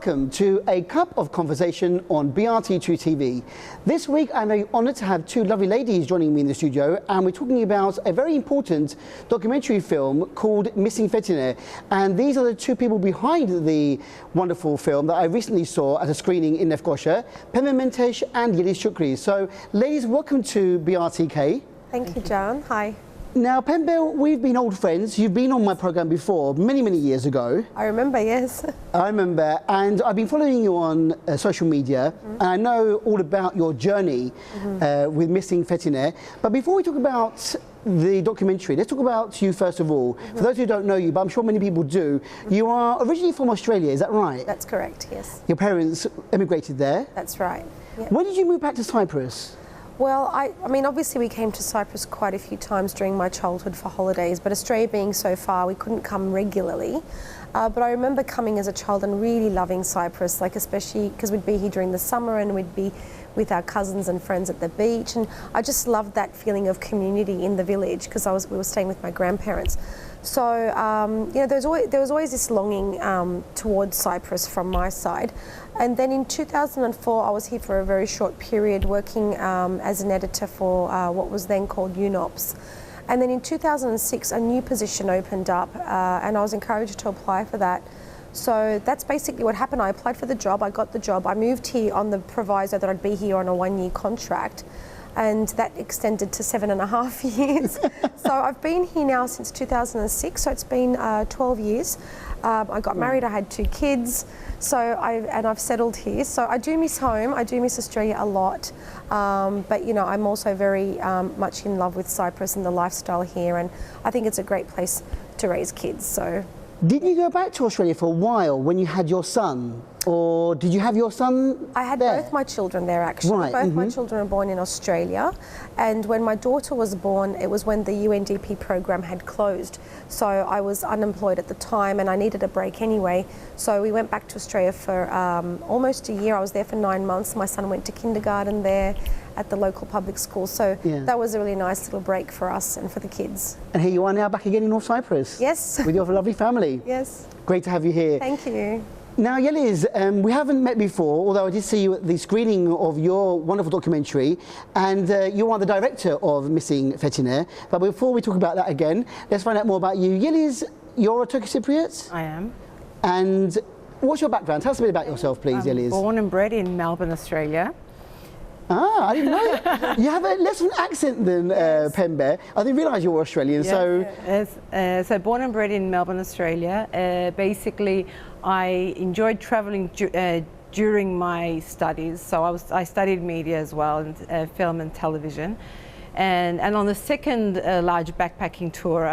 welcome to A Cup of Conversation on BRT2 TV. This week I'm very honoured to have two lovely ladies joining me in the studio, and we're talking about a very important documentary film called Missing Fettine. And these are the two people behind the wonderful film that I recently saw at a screening in Lefkosha, Pembe Mentesh and Yeliz Shukri. So ladies, welcome to BRTK. Thank you, John. Hi. Now, Pembe, we've been old friends. You've been on my programme before, many, many years ago. I remember, yes. I remember, and I've been following you on social media, and I know all about your journey with Missing Fettine. But before we talk about the documentary, let's talk about you first of all. For those who don't know you, but I'm sure many people do, you are originally from Australia, is that right? That's correct, yes. Your parents emigrated there? That's right. Yep. When did you move back to Cyprus? Well, I mean, obviously we came to Cyprus quite a few times during my childhood for holidays, but Australia being so far, we couldn't come regularly. But I remember coming as a child and really loving Cyprus, like especially because we'd be here during the summer and we'd be with our cousins and friends at the beach, and I just loved that feeling of community in the village because we were staying with my grandparents. So you know, there was always this longing towards Cyprus from my side. And then in 2004, I was here for a very short period working as an editor for what was then called UNOPS. And then in 2006, a new position opened up and I was encouraged to apply for that. So that's basically what happened. I applied for the job, I got the job. I moved here on the proviso that I'd be here on a one-year contract, and that extended to 7.5 years. So I've been here now since 2006, so it's been 12 years. I got married, I had 2 kids, so I've settled here. So I do miss home, I do miss Australia a lot, but you know, I'm also very much in love with Cyprus and the lifestyle here, and I think it's a great place to raise kids. So. Didn't you go back to Australia for a while when you had your son? Or did you have your son I had there? Both my children there, actually. Right. Both my children were born in Australia. And when my daughter was born, it was when the UNDP program had closed. So I was unemployed at the time and I needed a break anyway. So we went back to Australia for almost a year. I was there for 9 months. My son went to kindergarten there at the local public school. So that was a really nice little break for us and for the kids. And here you are now back again in North Cyprus. Yes. With your lovely family. Yes. Great to have you here. Thank you. Now, Yeliz, we haven't met before, although I did see you at the screening of your wonderful documentary, and you are the director of Missing Fettine. But before we talk about that again, let's find out more about you. Yeliz, you're a Turkish Cypriot? I am. And what's your background? Tell us a bit about yourself, please, Yeliz. Born and bred in Melbourne, Australia. Ah, I didn't know that. You have a less of an accent than Pembe. I didn't realise you were Australian. Yes. So born and bred in Melbourne, Australia. Basically, I enjoyed travelling during my studies. So I studied media as well, and film and television. And on the second large backpacking tour,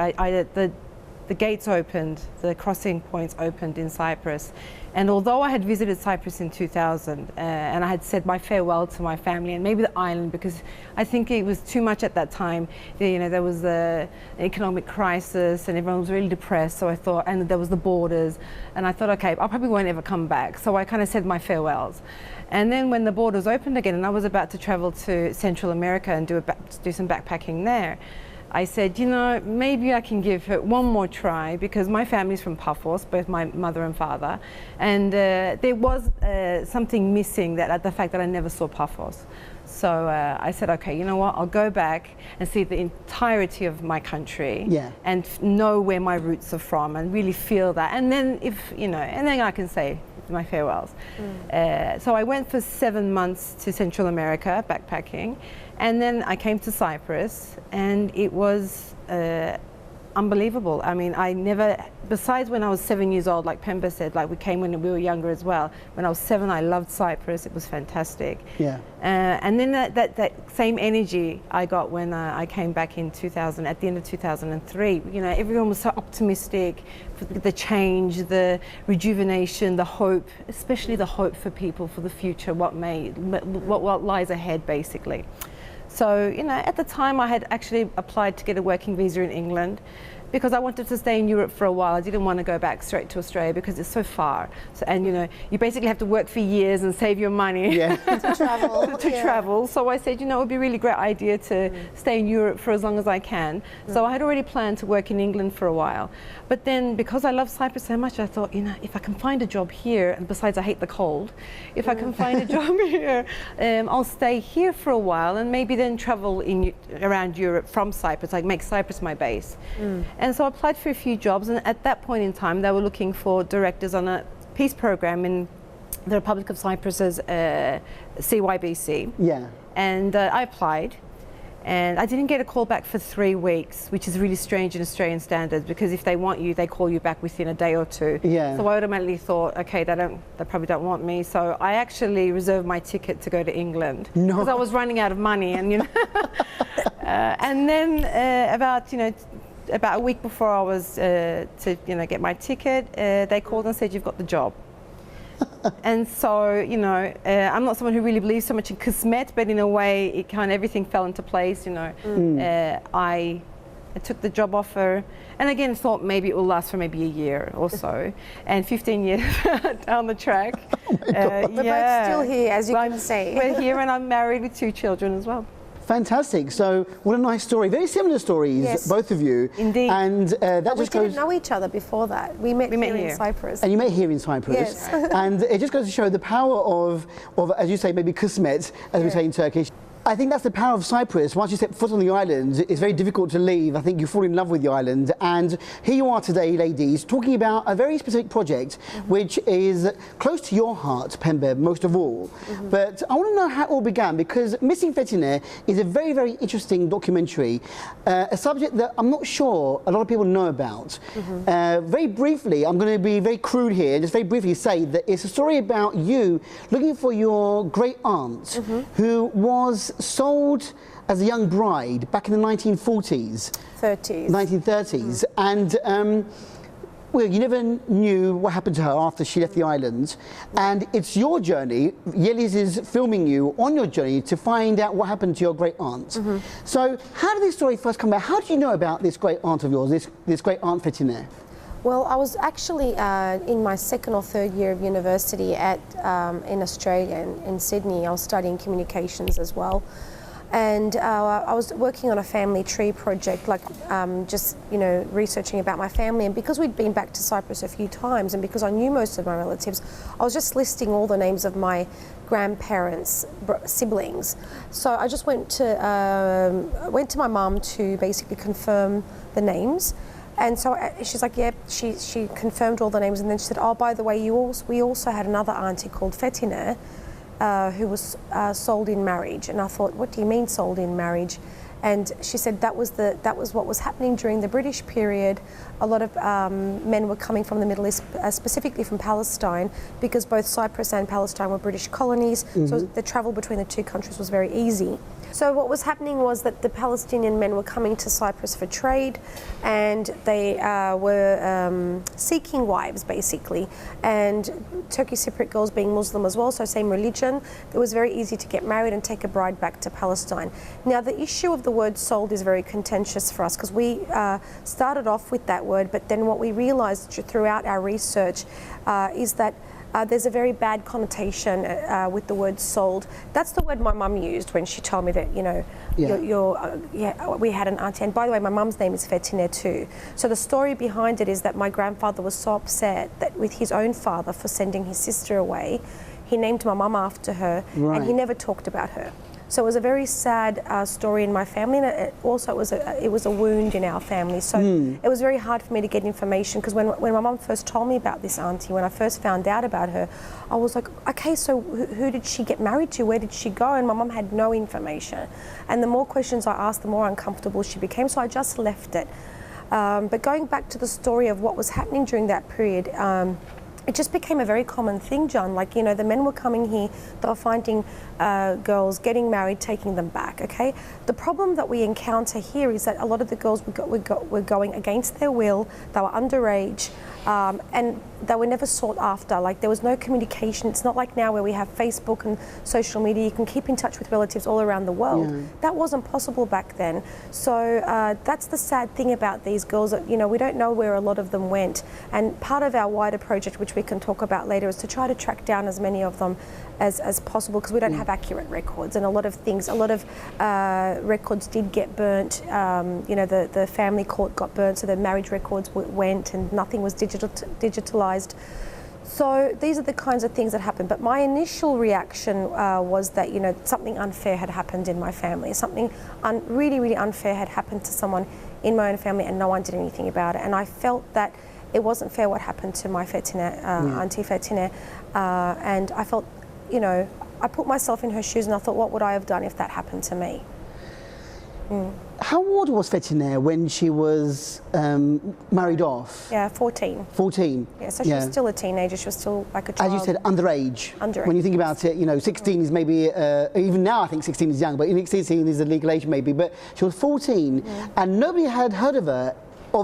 the gates opened, the crossing points opened in Cyprus. And although I had visited Cyprus in 2000 and I had said my farewell to my family and maybe the island, because I think it was too much at that time. You know, there was an economic crisis and everyone was really depressed. So I thought, and there was the borders, and I thought, okay, I probably won't ever come back. So I kind of said my farewells. And then when the borders opened again and I was about to travel to Central America and do some backpacking there, I said, you know, maybe I can give it one more try, because my family's from Paphos, both my mother and father, and there was something missing, the fact that I never saw Paphos. So I said, okay, you know what, I'll go back and see the entirety of my country and know where my roots are from and really feel that. And then and then I can say my farewells. So I went for 7 months to Central America backpacking, and then I came to Cyprus, and it was unbelievable. I mean, I never, besides when I was 7 years old, like Pembe said, like we came when we were younger as well. When I was 7, I loved Cyprus. It was fantastic. Yeah. And then that same energy I got when I came back in 2000, at the end of 2003. You know, everyone was so optimistic for the change, the rejuvenation, the hope, especially the hope for people for the future, what lies ahead, basically. So, you know, at the time I had actually applied to get a working visa in England, because I wanted to stay in Europe for a while. I didn't want to go back straight to Australia because it's so far. So, and you know, you basically have to work for years and save your money To travel. to travel. So I said, you know, it would be a really great idea to stay in Europe for as long as I can. So I had already planned to work in England for a while. But then because I love Cyprus so much, I thought, you know, if I can find a job here, and besides I hate the cold, if I can find a job here, I'll stay here for a while and maybe then travel around Europe from Cyprus, like make Cyprus my base. And so I applied for a few jobs, and at that point in time they were looking for directors on a peace program in the Republic of Cyprus's CYBC. Yeah. And I applied, and I didn't get a call back for 3 weeks, which is really strange in Australian standards, because if they want you, they call you back within a day or two. Yeah. So I automatically thought, okay, they probably don't want me. So I actually reserved my ticket to go to England because I was running out of money, and you know. And then about a week before I was to get my ticket, they called and said, you've got the job. And so, you know, I'm not someone who really believes so much in kismet, but in a way, it kind of everything fell into place. You know, I took the job offer, and again thought maybe it will last for maybe a year or so. And 15 years down the track, We're both still here, as you can see. We're here, and I'm married with 2 children as well. Fantastic. So what a nice story. Very similar stories, both of you. Indeed. And that But we just goes. didn't know each other before that. We met here in Cyprus. And you met here in Cyprus. Yes. And it just goes to show the power of as you say, maybe kismet, as we say in Turkish. I think that's the power of Cyprus. Once you step foot on the island, it's very difficult to leave. I think you fall in love with the island. And here you are today, ladies, talking about a very specific project, which is close to your heart, Pembe, most of all. But I want to know how it all began, because Missing Fettine is a very, very interesting documentary, a subject that I'm not sure a lot of people know about. Very briefly, I'm going to be very crude here, and just very briefly say that it's a story about you looking for your great aunt, who was sold as a young bride back in the 1940s. 1930s. And well, you never knew what happened to her after she left the island. And it's your journey, Yeliz is filming you on your journey to find out what happened to your great aunt. So how did this story first come about? How did you know about this great aunt of yours, this great aunt Fettine? Well, I was actually in my 2nd or 3rd year of university in Australia, in Sydney. I was studying communications as well. And I was working on a family tree project, like just, you know, researching about my family. And because we'd been back to Cyprus a few times, and because I knew most of my relatives, I was just listing all the names of my grandparents' siblings. So I just went to my mum to basically confirm the names. And so she's like, yeah, she confirmed all the names, and then she said, oh, by the way, we also had another auntie called Fetine, who was sold in marriage. And I thought, what do you mean sold in marriage? And she said that was what was happening during the British period. A lot of men were coming from the Middle East, specifically from Palestine, because both Cyprus and Palestine were British colonies, so the travel between the 2 countries was very easy. So what was happening was that the Palestinian men were coming to Cyprus for trade, and they were seeking wives, basically. And Turkish Cypriot girls, being Muslim as well, so same religion, it was very easy to get married and take a bride back to Palestine. Now, the issue of the word sold is very contentious for us, because we started off with that word, but then what we realized throughout our research is that there's a very bad connotation with the word sold. That's the word my mum used when she told me that, you know, we had an auntie. And by the way, my mum's name is Fettine too. So the story behind it is that my grandfather was so upset that with his own father for sending his sister away, he named my mum after her, and he never talked about her. So it was a very sad story in my family, and it was a wound in our family. So it was very hard for me to get information, because when my mum first told me about this auntie, when I first found out about her, I was like, okay, so who did she get married to? Where did she go? And my mum had no information. And the more questions I asked, the more uncomfortable she became. So I just left it. But going back to the story of what was happening during that period, it just became a very common thing, John. Like, you know, the men were coming here, they were finding girls, getting married, taking them back, okay? The problem that we encounter here is that a lot of the girls were going against their will, they were underage, and they were never sought after. Like there was no communication. It's not like now where we have Facebook and social media. You can keep in touch with relatives all around the world. That wasn't possible back then. So that's the sad thing about these girls, that, you know, we don't know where a lot of them went. And part of our wider project, which we can talk about later, is to try to track down as many of them as possible, because we don't have accurate records, and a lot of records did get burnt. You know, the family court got burnt, so the marriage records went, and nothing was digitalized. So these are the kinds of things that happened. But my initial reaction was that, you know, something unfair had happened in my family. Something really, really unfair had happened to someone in my own family, and no one did anything about it. And I felt that it wasn't fair what happened to my Fettine, Auntie Fettine, and I felt, you know, I put myself in her shoes and I thought, what would I have done if that happened to me? How old was Fettine when she was married off? Yeah, 14. 14. Yeah, so she was still a teenager. She was still like a child. As you said, underage. Underage. When you think about it, you know, 16 is maybe, even now I think 16 is young, but 16 is a legal age maybe. But she was 14 and nobody had heard of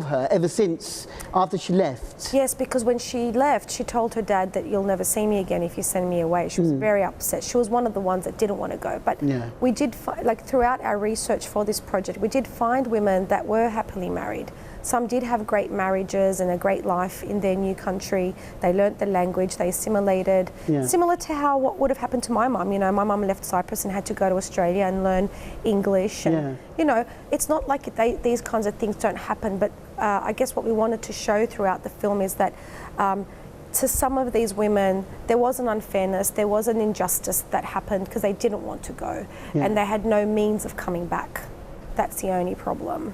her ever since after she left. Yes, because when she left, she told her dad that you'll never see me again if you send me away. She was very upset. She was one of the ones that didn't want to go. But we did, like throughout our research for this project, we did find women that were happily married. Some did have great marriages and a great life in their new country. They learnt the language, they assimilated. Similar to how what would have happened to my mum. You know, my mum left Cyprus and had to go to Australia and learn English. And, you know, it's not like these kinds of things don't happen, but I guess what we wanted to show throughout the film is that to some of these women, there was an unfairness, there was an injustice that happened because they didn't want to go and they had no means of coming back. That's the only problem.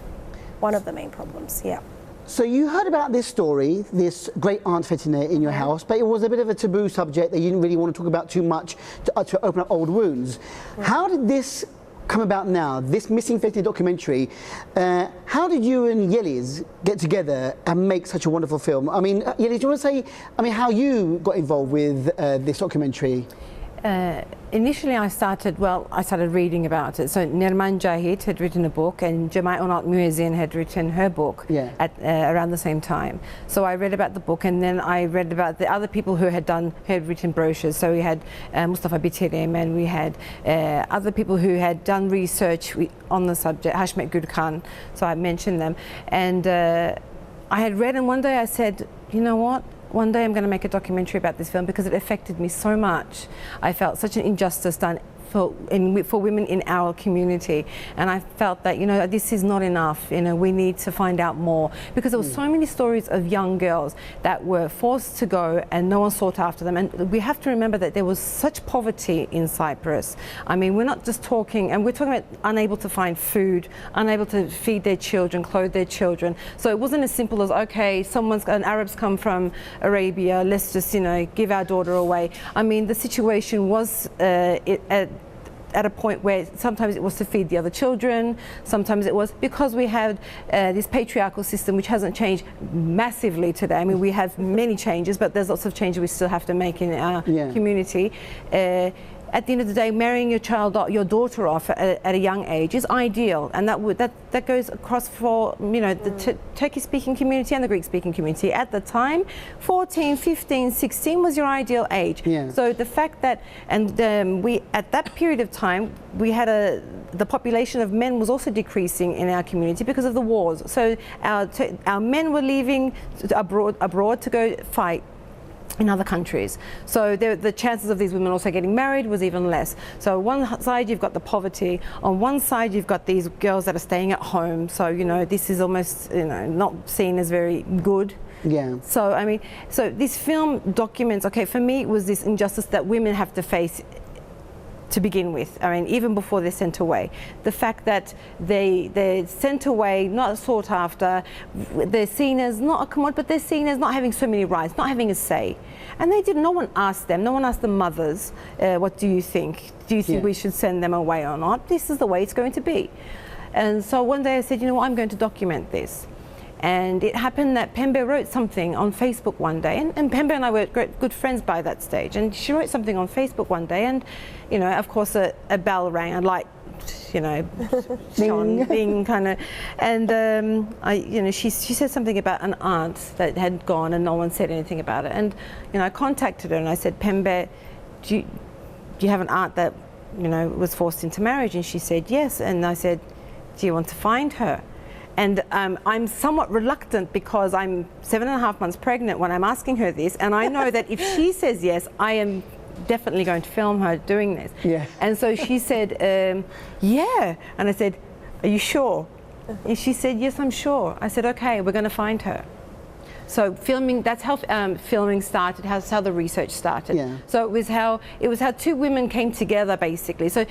One of the main problems, So you heard about this story, this great Aunt Fettine in your house, but it was a bit of a taboo subject that you didn't really want to talk about too much to open up old wounds. How did this come about now, this Missing Fettine documentary? How did you and Yeliz get together and make such a wonderful film? I mean, Yeliz, do you want to say, how you got involved with this documentary? Initially I started reading about it. So Nerman Jahid had written a book and Jamai Onat Muezzin had written her book at around the same time. So I read about the book, and then I read about the other people who had written brochures. So we had Mustafa Biterim, and we had other people who had done research on the subject, Hashmet Gürkan, so I mentioned them. And I had read, and one day I said, you know what? One day I'm going to make a documentary about this film because it affected me so much. I felt such an injustice done for women in our community, and I felt that, you know, this is not enough. You know, we need to find out more, because there were so many stories of young girls that were forced to go and no one sought after them. And we have to remember that there was such poverty in Cyprus. I mean, we're not just talking, and we're talking about unable to find food, unable to feed their children, clothe their children. So it wasn't as simple as, okay, an Arab's come from Arabia, let's just, you know, give our daughter away. I mean, the situation was at a point where sometimes it was to feed the other children, sometimes it was because we had this patriarchal system which hasn't changed massively today. I mean, we have many changes, but there's lots of changes we still have to make in our community. At the end of the day, marrying your daughter off at a young age is ideal, and that goes across for, you know, the Turkish-speaking community and the Greek-speaking community. At the time, 14, 15, 16 was your ideal age. So the fact that, and we at that period of time, we had the population of men was also decreasing in our community because of the wars. So our men were leaving abroad to go fight in other countries. So the chances of these women also getting married was even less. So on one side you've got the poverty, on one side you've got these girls that are staying at home. So, you know, this is almost, you know, not seen as very good. So I mean, so this film documents, okay, for me it was this injustice that women have to face to begin with. I mean, even before they're sent away. The fact that they're sent away, not sought after, they're seen as not a commodity, but they're seen as not having so many rights, not having a say. And no one asked them, no one asked the mothers, what do you think? Do you think we should send them away or not? This is the way it's going to be. And so one day I said, you know what, I'm going to document this. And it happened that Pembe wrote something on Facebook one day, and Pembe and I were good friends by that stage, and she wrote something on Facebook one day, and, you know, of course a bell rang, and like you know, shone, bing, kind of. And she said something about an aunt that had gone and no one said anything about it. And I contacted her and I said, Pembe, do you have an aunt that was forced into marriage? And she said yes. And I said, do you want to find her? And I'm somewhat reluctant because I'm 7.5 months pregnant when I'm asking her this, and I know that if she says yes, I am definitely going to film her doing this. Yeah. And so she said, yeah. And I said, are you sure? And she said, yes, I'm sure. I said, okay, we're going to find her. So filming, that's how filming started, that's how the research started. Yeah. So it was how two women came together, basically. So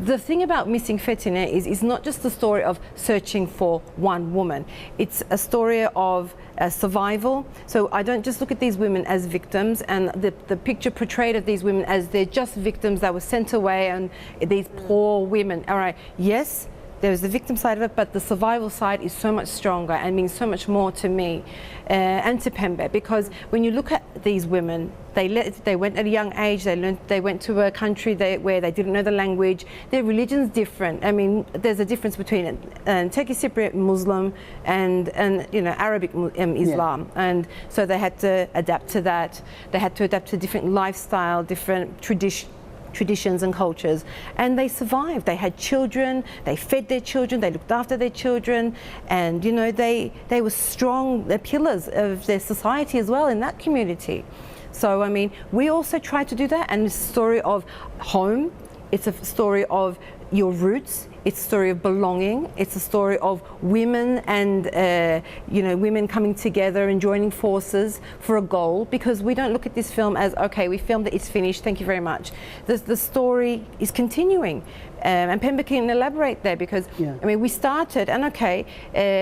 the thing about Missing Fettine is not just the story of searching for one woman. It's a story of survival. So I don't just look at these women as victims, and the picture portrayed of these women as they're just victims that were sent away, and these poor women. All right, yes, there's the victim side of it, but the survival side is so much stronger and means so much more to me and to Pembe, because when you look at these women, they went at a young age, they went to a country where they didn't know the language, their religion's different. I mean, there's a difference between Turkish Cypriot Muslim and Arabic Islam, and so they had to adapt to that. They had to adapt to different lifestyle, different traditions and cultures, and they survived. They had children, they fed their children, they looked after their children, and they were strong pillars of their society as well in that community. So I mean, we also try to do that, and it's a story of home, it's a story of your roots, it's a story of belonging, it's a story of women and women coming together and joining forces for a goal, because we don't look at this film as, okay, we filmed it, it's finished, thank you very much. The story is continuing. And Pembe can elaborate there, because I mean, we started, and okay,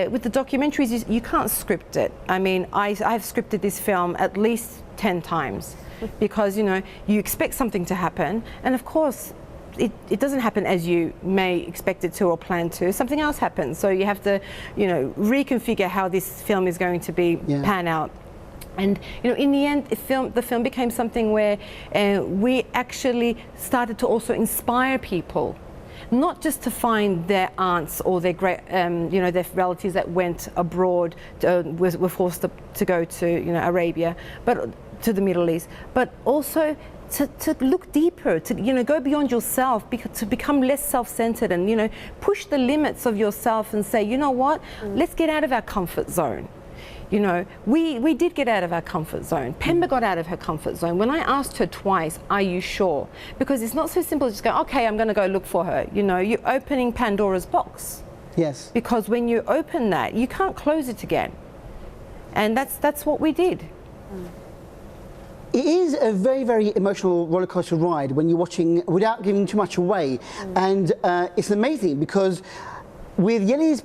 with the documentaries, you can't script it. I mean, I've scripted this film at least 10 times, because you expect something to happen, and of course it doesn't happen as you may expect it to or plan to. Something else happens, so you have to reconfigure how this film is going to be pan out. And in the end, the film became something where we actually started to also inspire people, not just to find their aunts or their great, their relatives that went abroad, were forced to go to Arabia, but to the Middle East, but also to look deeper, to go beyond yourself, to become less self-centered, and push the limits of yourself and say, you know what, let's get out of our comfort zone. We did get out of our comfort zone. Pembe got out of her comfort zone. When I asked her twice, are you sure? Because it's not so simple to just go, okay, I'm going to go look for her. You're opening Pandora's box. Yes. Because when you open that, you can't close it again. And that's what we did. It is a very, very emotional rollercoaster ride when you're watching, without giving too much away. And it's amazing because with Yeliz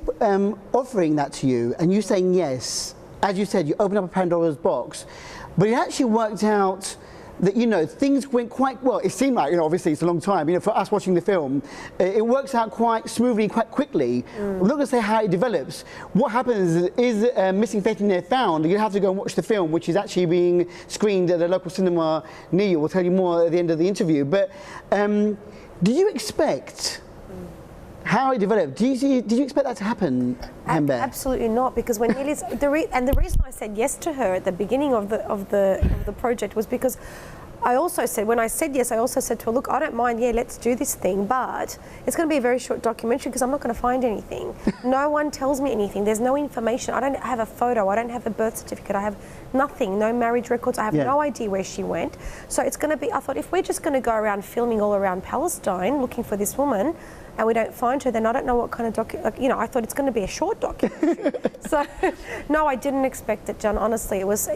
offering that to you and you saying yes, as you said, you opened up a Pandora's box, but it actually worked out that, things went quite well. It seemed like, obviously it's a long time, for us watching the film, it works out quite smoothly, quite quickly. I'm not going to say how it develops. What happens is Missing Fettine found, you have to go and watch the film, which is actually being screened at a local cinema near you. We'll tell you more at the end of the interview. But do you expect how it developed? Did you expect that to happen, Pembe? Absolutely not, because when Yeliz, the reason I said yes to her at the beginning of the project was because I also said, when I said yes, I also said to her, look, I don't mind, let's do this thing, but it's going to be a very short documentary because I'm not going to find anything. No one tells me anything. There's no information. I don't have a photo. I don't have a birth certificate. I have nothing, no marriage records. I have no idea where she went. So it's going to be, I thought, if we're just going to go around filming all around Palestine looking for this woman, and we don't find her, then I don't know what kind of I thought it's going to be a short documentary. So, no, I didn't expect it, John. Honestly, it was,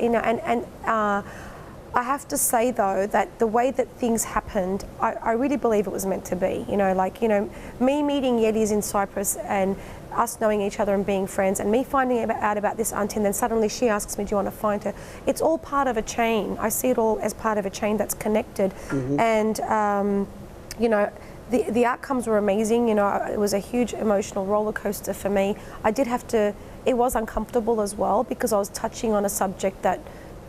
I have to say though that the way that things happened, I really believe it was meant to be. Me meeting Yeliz in Cyprus and us knowing each other and being friends, and me finding out about this auntie, and then suddenly she asks me, do you want to find her? It's all part of a chain. I see it all as part of a chain that's connected. And, the outcomes were amazing. It was a huge emotional roller coaster for me. It was uncomfortable as well, because I was touching on a subject that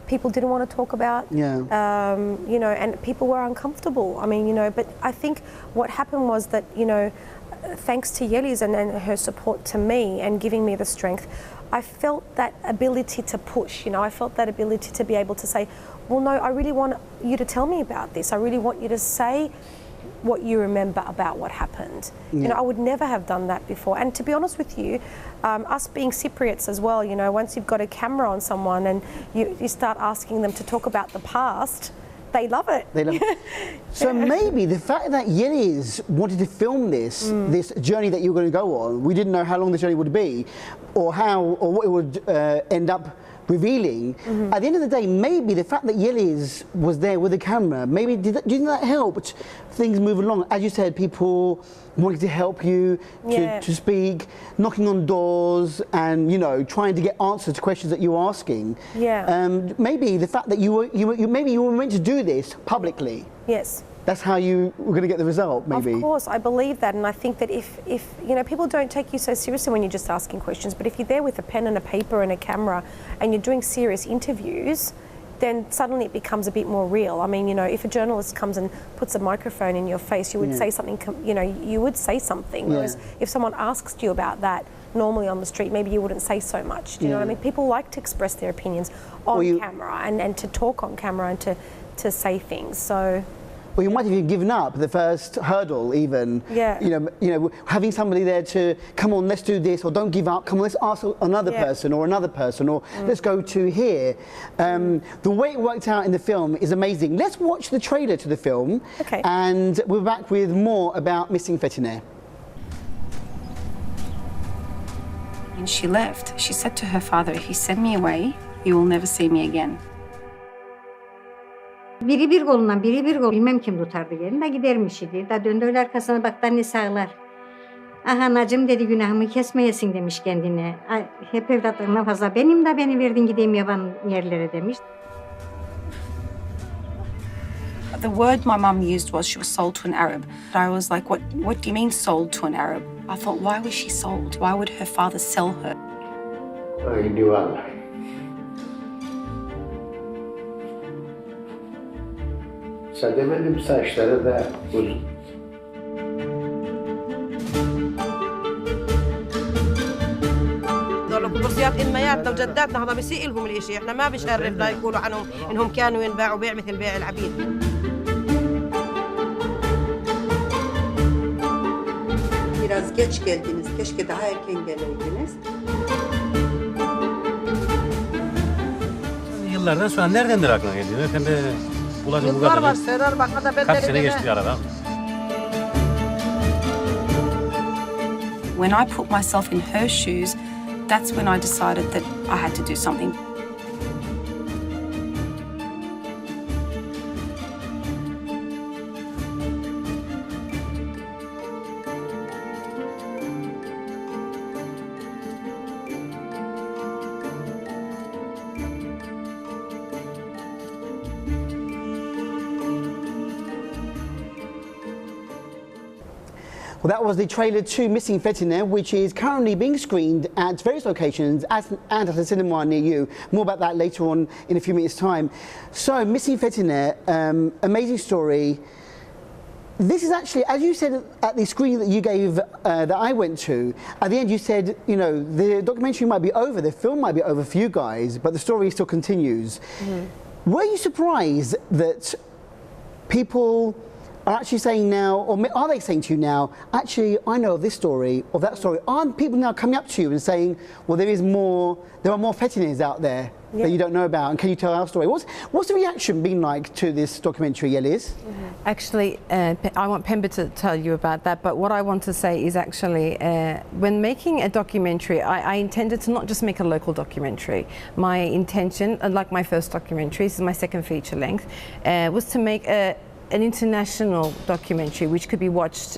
people didn't want to talk about. And people were uncomfortable. I mean, but I think what happened was that, thanks to Yeliz and her support to me and giving me the strength, I felt that ability to push, I felt that ability to be able to say, well, no, I really want you to tell me about this. I really want you to say what you remember about what happened. I would never have done that before. And to be honest with you, us being Cypriots as well, once you've got a camera on someone and you start asking them to talk about the past, they love it. They love it. So maybe the fact that Yeliz wanted to film this journey that you're going to go on, we didn't know how long the journey would be, or what it would end up revealing. At the end of the day, maybe the fact that Yeliz was there with the camera, maybe do you think that helped things move along? As you said, people wanting to help you to speak, knocking on doors, and trying to get answers to questions that you're asking. Maybe the fact that you were meant to do this publicly. Yes. That's how you were going to get the result, maybe. Of course, I believe that, and I think that if people don't take you so seriously when you're just asking questions, but if you're there with a pen and a paper and a camera and you're doing serious interviews, then suddenly it becomes a bit more real. I mean, if a journalist comes and puts a microphone in your face, you would say something, you would say something. Whereas if someone asks you about that normally on the street, maybe you wouldn't say so much. Do you know what I mean? People like to express their opinions on camera and to talk on camera and to say things. So. Or you might have even given up the first hurdle, even. Having somebody there to come on, let's do this, or don't give up. Come on, let's ask another person, or let's go to here. The way it worked out in the film is amazing. Let's watch the trailer to the film, and we're back with more about missing Fettine. When she left, she said to her father, "If you send me away, you will never see me again." Biri bir kolundan, biri bir kol. Bilmem kim tutardı gelin de gidermiş idi. Da döndü öyle arkasına baktı anne sağlar. Ah anacığım dedi, günahımı kesmeyesin demiş kendine. Hep evlatlarına fazla benim de beni verdin gideyim yaban yerlere demiş. The word my mum used was she was sold to an Arab. I was like, what do you mean sold to an Arab? I thought, why was she sold? Why would her father sell her? Haydi vallahi. Sademedim, saçları da uzun. خصوصيات امياتنا وجداتنا هذا بيسيء لهم الاشي، احنا ما بيشرفنا يقولوا عنهم انهم كانوا ينباعوا بيع مثل بيع العبيد. Biraz geç geldiniz. Keşke daha erken geleydiniz. Yıllardan sonra neredendir aklına geliyor? Pembe bulacağım bu kadar. Var Serar bak da ben Kaç sene geçti aradan? When I put myself in her shoes, that's when I decided that I had to do something. Well, that was the trailer to Missing Fettine, which is currently being screened at various locations and at a cinema near you. More about that later on in a few minutes' time. So, Missing Fettine, amazing story. This is actually, as you said at the screening that you gave, that I went to, at the end you said, the documentary might be over, the film might be over for you guys, but the story still continues. Were you surprised that people are actually saying now, or are they saying to you now, actually, I know of this story, or that story? Aren't people now coming up to you and saying, well, there are more Fettines out there that you don't know about, and can you tell our story? What's the reaction been like to this documentary, Yeliz? Actually, I want Pembe to tell you about that, but what I want to say is actually, when making a documentary, I intended to not just make a local documentary. My intention, like my first documentary, this is my second feature length, was to make an international documentary which could be watched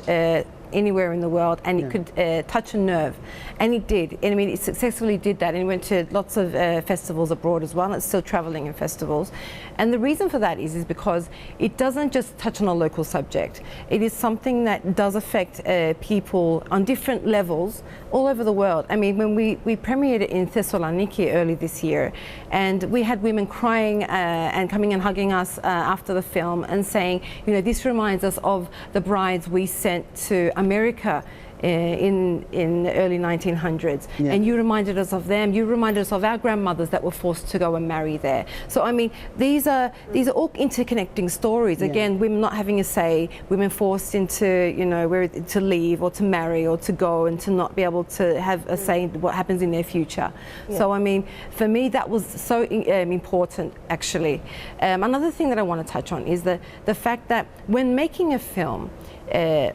anywhere in the world, and it could touch a nerve, and it did. And I mean, it successfully did that, and it went to lots of festivals abroad as well. It's still traveling in festivals, and the reason for that is because it doesn't just touch on a local subject. It is something that does affect people on different levels all over the world. I mean, when we premiered it in Thessaloniki early this year, and we had women crying and coming and hugging us after the film and saying, this reminds us of the brides we sent to America in the early 1900s, and you reminded us of them. You reminded us of our grandmothers that were forced to go and marry there. So I mean, these are all interconnecting stories. Again, women not having a say, women forced into, you know, where to leave or to marry or to go and to not be able to have a say in what happens in their future. So I mean, for me, that was so important, actually. Another thing that I want to touch on is the fact that when making a film,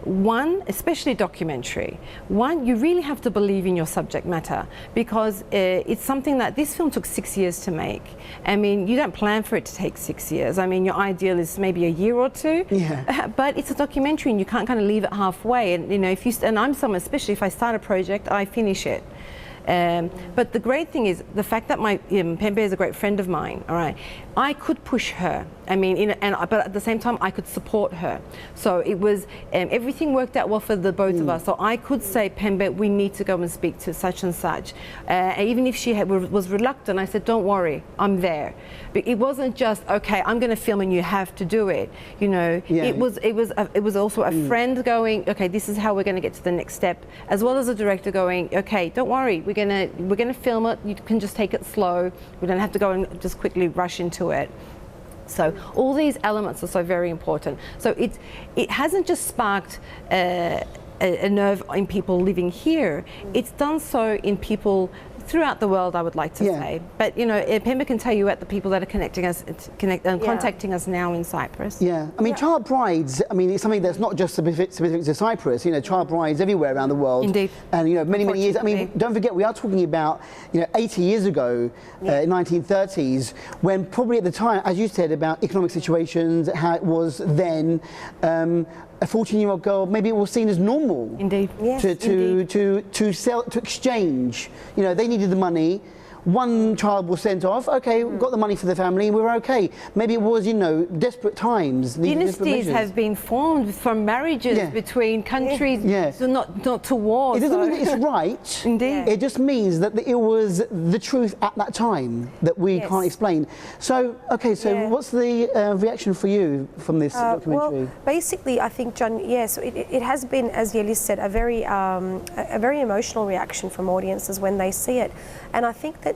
one, especially documentary, one, you really have to believe in your subject matter, because it's something that this film took 6 years to make. I mean, you don't plan for it to take 6 years. I mean, your ideal is maybe a year or two, but it's a documentary and you can't kind of leave it halfway. And you know, if you, and I'm someone, especially if I start a project, I finish it. But the great thing is the fact that my Pembe is a great friend of mine. All right, I could push her. I mean, but at the same time, I could support her. So it was everything worked out well for the both of us. So I could say, Pembe, we need to go and speak to such and such. Even if she was reluctant, I said, don't worry, I'm there. But it wasn't just, okay, I'm going to film and you have to do it. You know, it was also a friend going, okay, this is how we're going to get to the next step, as well as a director going, okay, don't worry, we're gonna film it. You can just take it slow. We don't have to go and just quickly rush into it. So all these elements are so very important. So it hasn't just sparked a nerve in people living here. It's done so in people throughout the world, I would like to say. But you know, Pembe can tell you about the people that are connecting us, contacting us now in Cyprus. Yeah, I mean, child brides, I mean, it's something that's not just specific to Cyprus, you know, child brides everywhere around the world. Indeed. And, you know, many years, I mean, don't forget, we are talking about, you know, 80 years ago, in 1930s, when probably at the time, as you said, about economic situations, how it was then, a 14-year-old girl, maybe it was seen as normal. Indeed. Yes, to exchange. You know, they needed the money. One child was sent off. Okay, we've got the money for the family. We were okay. Maybe it was, you know, desperate times. Dynasties have been formed from marriages between countries, so not to war. It doesn't mean that it's right. Indeed. It just means that it was the truth at that time that we can't explain. So, okay, so what's the reaction for you from this documentary? Well, basically, I think, John, so it has been, as Yeliz said, a very emotional reaction from audiences when they see it. And I think that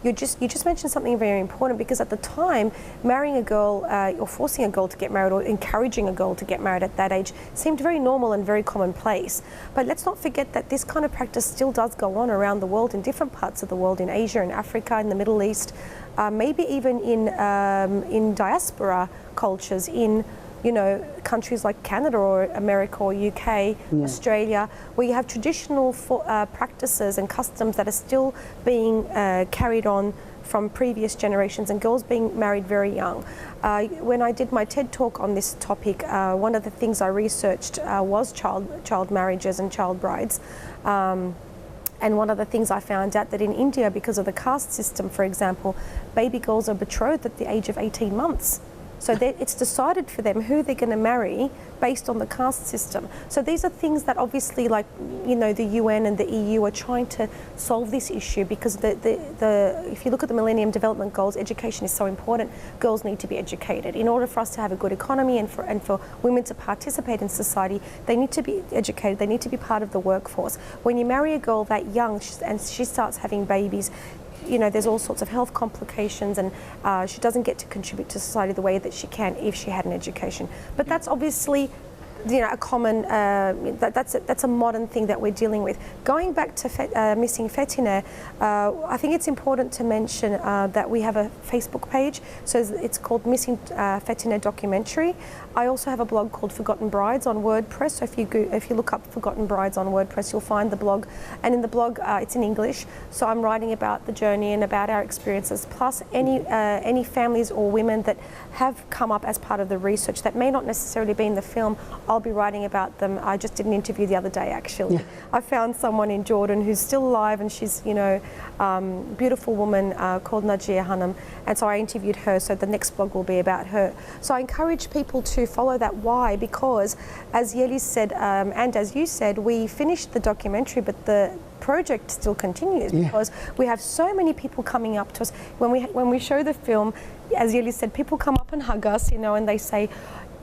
you just mentioned something very important, because at the time, marrying a girl or forcing a girl to get married or encouraging a girl to get married at that age seemed very normal and very commonplace. But let's not forget that this kind of practice still does go on around the world in different parts of the world, in Asia, in Africa, in the Middle East, maybe even in diaspora cultures in, you know, countries like Canada or America or UK, Australia, where you have traditional practices and customs that are still being carried on from previous generations, and girls being married very young. When I did my TED talk on this topic, one of the things I researched was child marriages and child brides. And one of the things I found out that in India, because of the caste system, for example, baby girls are betrothed at the age of 18 months. So it's decided for them who they're going to marry based on the caste system. So these are things that obviously, like, you know, the UN and the EU are trying to solve this issue, because if you look at the Millennium Development Goals, education is so important. Girls need to be educated. In order for us to have a good economy and for women to participate in society, they need to be educated, they need to be part of the workforce. When you marry a girl that young and she starts having babies, you know, there's all sorts of health complications, and she doesn't get to contribute to society the way that she can if she had an education. But that's obviously, you know, a common, that's a modern thing that we're dealing with. Going back to Missing Fettine, I think it's important to mention that we have a Facebook page, so it's called Missing Fettine Documentary. I also have a blog called Forgotten Brides on WordPress, so if you look up Forgotten Brides on WordPress, you'll find the blog, and in the blog it's in English, so I'm writing about the journey and about our experiences, plus any families or women that have come up as part of the research that may not necessarily be in the film. I'll be writing about them. I just did an interview the other day, actually. I found someone in Jordan who's still alive, and she's, you know, beautiful woman called Najia Hanum, and so I interviewed her, so the next blog will be about her. So I encourage people to follow that. Why? Because, as Yeliz said, and as you said, we finished the documentary, but the project still continues, because we have so many people coming up to us. When we show the film, as Yeliz said, people come up and hug us, you know, and they say,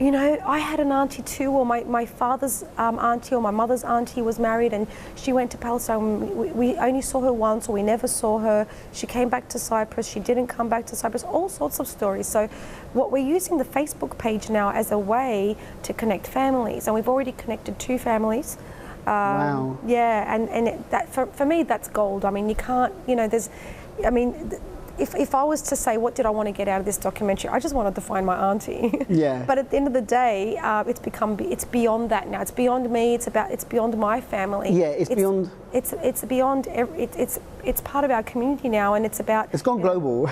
You know, I had an auntie too, or my father's auntie or my mother's auntie was married and she went to Palestine. We only saw her once, or we never saw her. She came back to Cyprus, she didn't come back to Cyprus, all sorts of stories. So what we're using the Facebook page now as a way to connect families, and we've already connected 2 families. Wow. Yeah, and that for me, that's gold. I mean, you can't, you know, if I was to say, what did I want to get out of this documentary? I just wanted to find my auntie. Yeah. But at the end of the day, it's beyond that now. It's beyond me. It's beyond my family. Yeah, it's beyond. It's beyond. It's part of our community now, and it's about. It's gone global.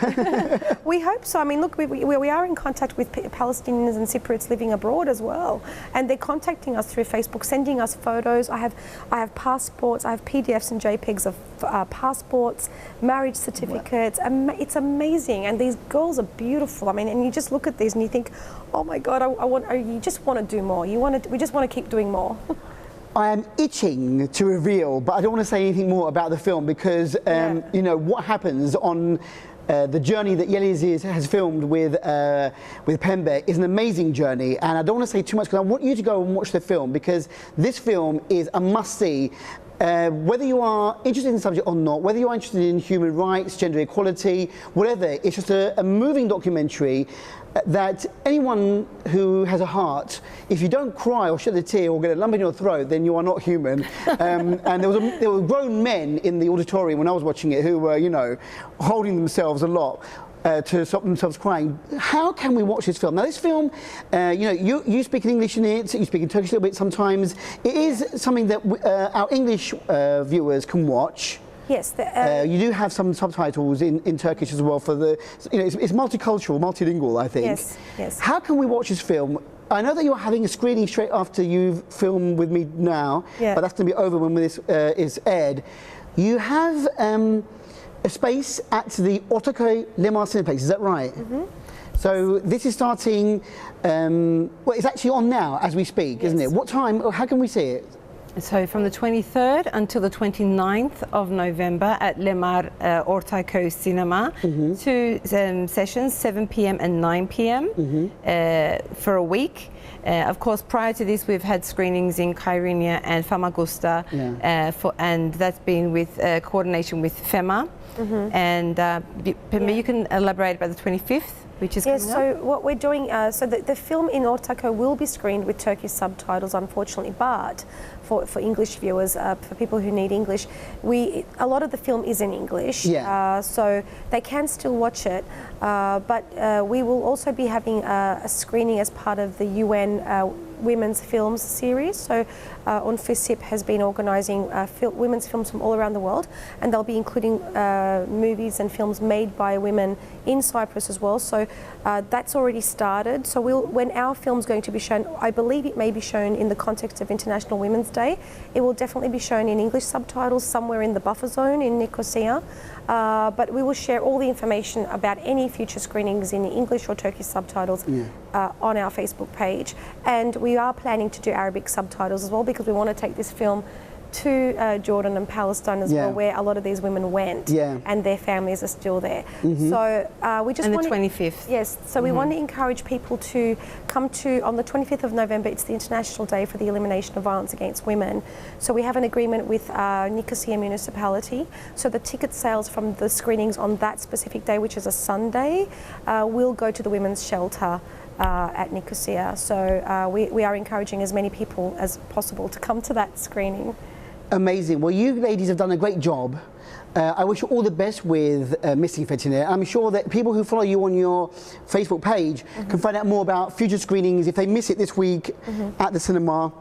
We hope so. I mean, look, we are in contact with Palestinians and Cypriots living abroad as well, and they're contacting us through Facebook, sending us photos. I have passports. I have PDFs and JPEGs of passports, marriage certificates. It's amazing, and these girls are beautiful. I mean, and you just look at these and you think, oh my God, you just want to do more. We just want to keep doing more. I am itching to reveal, but I don't want to say anything more about the film because, you know, what happens on the journey that Yeliz has filmed with Pembe is an amazing journey, and I don't want to say too much because I want you to go and watch the film because this film is a must-see. Whether you are interested in the subject or not, whether you are interested in human rights, gender equality, whatever, it's just a moving documentary that anyone who has a heart, if you don't cry or shed a tear or get a lump in your throat, then you are not human. And there were grown men in the auditorium when I was watching it who were, you know, holding themselves a lot. To stop themselves crying. How can we watch this film? Now this film, you know, you speak in English in it, you speak in Turkish a little bit sometimes. It is something that our English viewers can watch. Yes. You do have some subtitles in Turkish as well for the, you know, it's multicultural, multilingual, I think. Yes, yes. How can we watch this film? I know that you're having a screening straight after you've filmed with me now, but that's going to be over when this is aired. You have a space at the Ortaköy Lemar Cineplex, is that right? Mm-hmm. So this is starting, well, it's actually on now as we speak, isn't it? What time, or how can we see it? So from the 23rd until the 29th of November at Lemar Ortaköy Cinema, 2 sessions, 7 p.m. and 9 p.m. For a week. Of course, prior to this, we've had screenings in Kyrenia and Famagusta, and that's been with coordination with FEMA. And Pembe, you can elaborate about the 25th, which is coming up. So what we're doing, so the film in Ortaköy will be screened with Turkish subtitles, unfortunately, but for English viewers, for people who need English, a lot of the film is in English, so they can still watch it, but we will also be having a screening as part of the UN Women's Films series. So UNFICYP has been organising women's films from all around the world, and they'll be including movies and films made by women in Cyprus as well. So that's already started. So when our film's going to be shown, I believe it may be shown in the context of International Women's Day. It will definitely be shown in English subtitles somewhere in the buffer zone in Nicosia. But we will share all the information about any future screenings in English or Turkish subtitles on our Facebook page. And we are planning to do Arabic subtitles as well because we want to take this film to Jordan and Palestine as well, where a lot of these women went, and their families are still there. So we just want the 25th. Yes. So we want to encourage people to come to on the 25th of November. It's the International Day for the Elimination of Violence Against Women. So we have an agreement with Nicosia municipality. So the ticket sales from the screenings on that specific day, which is a Sunday, will go to the women's shelter at Nicosia. So we are encouraging as many people as possible to come to that screening. Amazing. Well, you ladies have done a great job. I wish you all the best with Missing Fettine. I'm sure that people who follow you on your Facebook page can find out more about future screenings if they miss it this week at the cinema,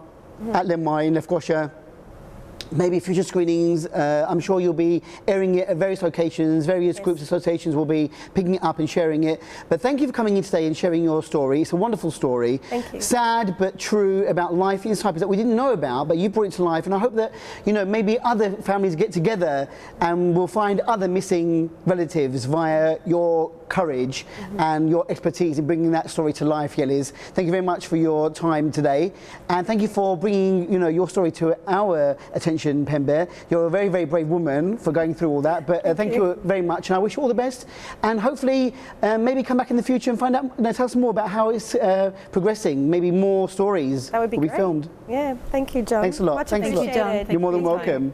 at Lemar in Lefkoşa. Maybe future screenings. I'm sure you'll be airing it at various locations. Various groups, associations will be picking it up and sharing it. But thank you for coming in today and sharing your story. It's a wonderful story. Thank you. Sad but true about life in Cyprus that we didn't know about, but you brought it to life. And I hope that, you know, maybe other families get together and we'll find other missing relatives via your courage and your expertise in bringing that story to life, Yeliz. Thank you very much for your time today. And thank you for bringing, you know, your story to our attention mention, Pembe. You're a very, very brave woman for going through all that. But thank you very much, and I wish you all the best. And hopefully, maybe come back in the future and find out, tell us more about how it's progressing. Maybe more stories That would be will great. filmed. Yeah, thank you, John. Thanks a lot. Much Thanks a lot. appreciated. You're more than welcome.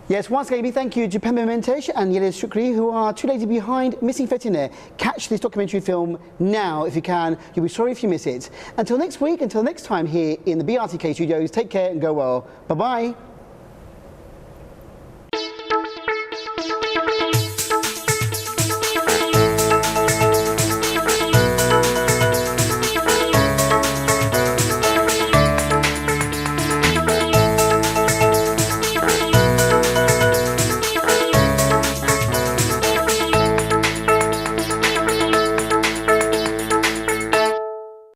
Yes, once again, thank you to Pembe Mentesh and Yeliz Shukri, who are two ladies behind Missing Fettine. Catch this documentary film now if you can. You'll be sorry if you miss it. Until next week, until next time here in the BRTK studios, take care and go well. Bye-bye.